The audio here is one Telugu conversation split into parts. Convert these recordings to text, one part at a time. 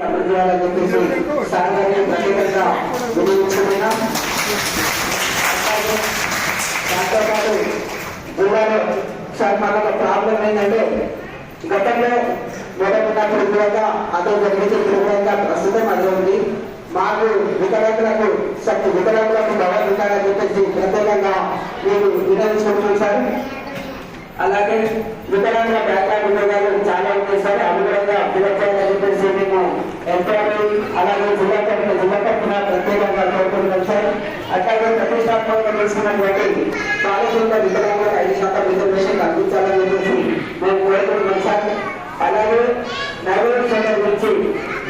అభివృద్ధి చెప్పేసి సాధారణ ప్రత్యేకంగా వినియోగించుకున్నాం. దాంతో పాటు జిల్లాలో సార్ మాకు ప్రాబ్లం ఏంటంటే గతంలో మొదలున్నప్పుడు కూడా అదే జరిగించే ప్రోగ్రాంగా ప్రస్తుతం అదే ఉంది. మాకు వికలాంగులకు భవన్ ఉండాలని చెప్పేసి ప్రత్యేకంగా మేము వినియోగించుకుంటున్నాం సార్. అలాగే వికలాంగుల బ్యాక్లాగ్ ఉద్యోగాలు చాలా ఉన్నాయి సార్. అనుగుణంగా ఫిలప్ చేయాలని చెప్పేసి మేము ఎంప్లాయీ అలాగే జిల్లా తరఫున ప్రత్యేకంగా కోరుకుంటున్నాం సార్. అట్లాగే ప్రతిష్టాత్మకంగా తీసుకున్నటువంటి కాలేజీలో వికలాంగులకు 5% రిజర్వేషన్ కల్పించాలని చెప్పేసి మేము కోరుకుంటున్నాం సార్. అలాగే నగరం సెంటర్ గురించి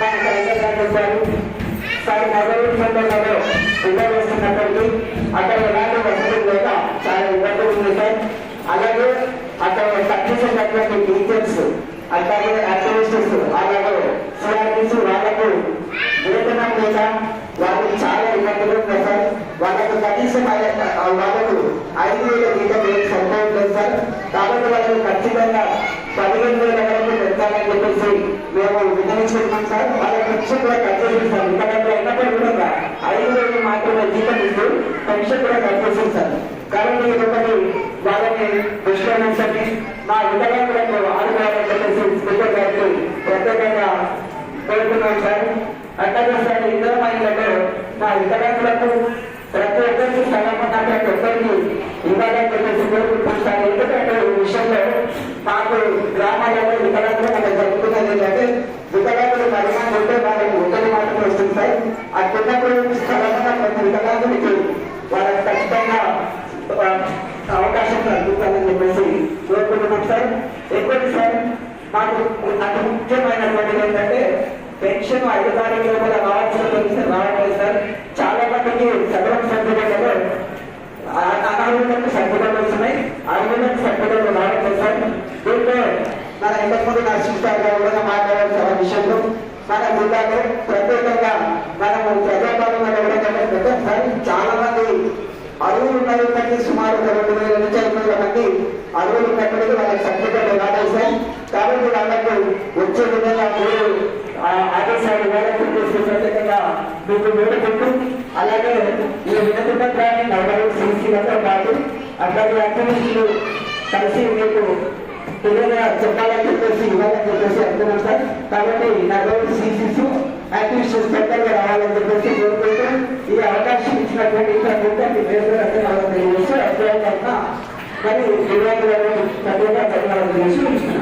మా కలెక్టర్ సార్ నగరం సెంటర్లలో ఉద్యోగం వస్తున్నప్పటికీ అక్కడ ఎలాంటి వసతులు లేక చాలా ఇబ్బందులు ఉన్నాయి సార్. అలాగే అక్కడ పనిచేసేటటువంటి టీచర్స్ అలాగే యాక్టివిస్టులు అలాగే సిఆర్టీస్ వాళ్ళకు వేతనం లేక వాళ్ళకి చాలా ఇబ్బందులు ఉన్నాయి సార్. వాళ్ళకు కనీసం వాళ్ళకు 5,000 జీతం సరిపోవట్లేదు సార్. కాబట్టి వాళ్ళకు ఖచ్చితంగా 15,000 వరకు పెంచాలని చెప్పేసి మేము విన్నవించుకుంటున్నాం సార్. వాళ్ళ పెన్షన్ కూడా కట్ చేసింది సార్. ఇక్కడ ఉన్నప్పుడు కూడా 5,000 మాత్రమే జీతం ఇస్తూ పెన్షన్ కూడా కట్ చేసింది సార్. కాబట్టి ఒకటి వాళ్ళని దృష్టి మా వికలాంగులకు ఆడుకోవాలని చెప్పేసి స్పీకర్ గారికి ప్రత్యేకంగా కోరుతున్నాం సార్. అట్లాగే సార్ ఇతర మహిళలకు మా వికలాంగులకు ప్రతి ఒక్కరికి స్థలం ఉన్నటువంటి ఒక్కరికి ఇవ్వాలని చెప్పేసి కోరుకుంటున్నాం సార్. ఎందుకంటే ఈ విషయంలో మాకు గ్రామాలలో వికలాంగులు మనకు జరుగుతున్నది ఏంటంటే వికలాంగులు పరిమాణం ఉంటే వాళ్ళకి ఉత్తరి మాత్రం వస్తుంది సార్. అట్టున్నప్పుడు స్థలం ఉన్న ప్రతి వికలాంగులకి వాళ్ళకి ఖచ్చితంగా అవకాశం కల్పించాలని చెప్పేసి కోరుకుంటున్నాం సార్. ఎక్కువ సార్ మాకు అతి ముఖ్యమైనటువంటిది ఏంటంటే పెన్షన్ 5 తారీఖు లోపల రావట్లేదు సార్. చాలా మందికి సగం సర్టిఫికెట్లు అనారోగ్యానికి సర్టిఫికెట్లు వస్తున్నాయి, ఆరోగ్యానికి సర్టిఫికెట్లు రావట్లేదు సార్. దీంట్లో మన ఇంతకుముందు నర్సింగ్ సార్ గారు కూడా మాట్లాడారు విషయంలో మన జిల్లాలో ప్రత్యేకంగా మనము ప్రజాపాలన సార్ చాలా మంది అరువులు ఉన్నప్పటికీ సుమారు 2,000 నుంచి 5,000 మంది అరువులు ఉన్నప్పటికీ వాళ్ళకి సర్టిఫికెట్లు రాలేదు సార్. కాబట్టి వాళ్ళకు వచ్చే విధంగా మీరు ఆదేశాలు ప్రత్యేకంగా మీకు వేడుకుంటూ అలాగే ఈ వినతి పత్రాన్ని నగరం సీసీలతో పాటు అట్లాగే యాక్టివిస్టులు కలిసి మీకు తెలియగా చెప్పాలని చెప్పేసి ఇవ్వాలని చెప్పేసి అంటున్నాం సార్. కాబట్టి నగరం సీసీస్ యాక్టివిస్టులు పెద్దగా రావాలని చెప్పేసి కోరుకుంటూ ఈ అవకాశం ఇచ్చినటువంటి మరి వివేకాలను ప్రత్యేకంగా ధన్యవాదాలు తెలియజేసి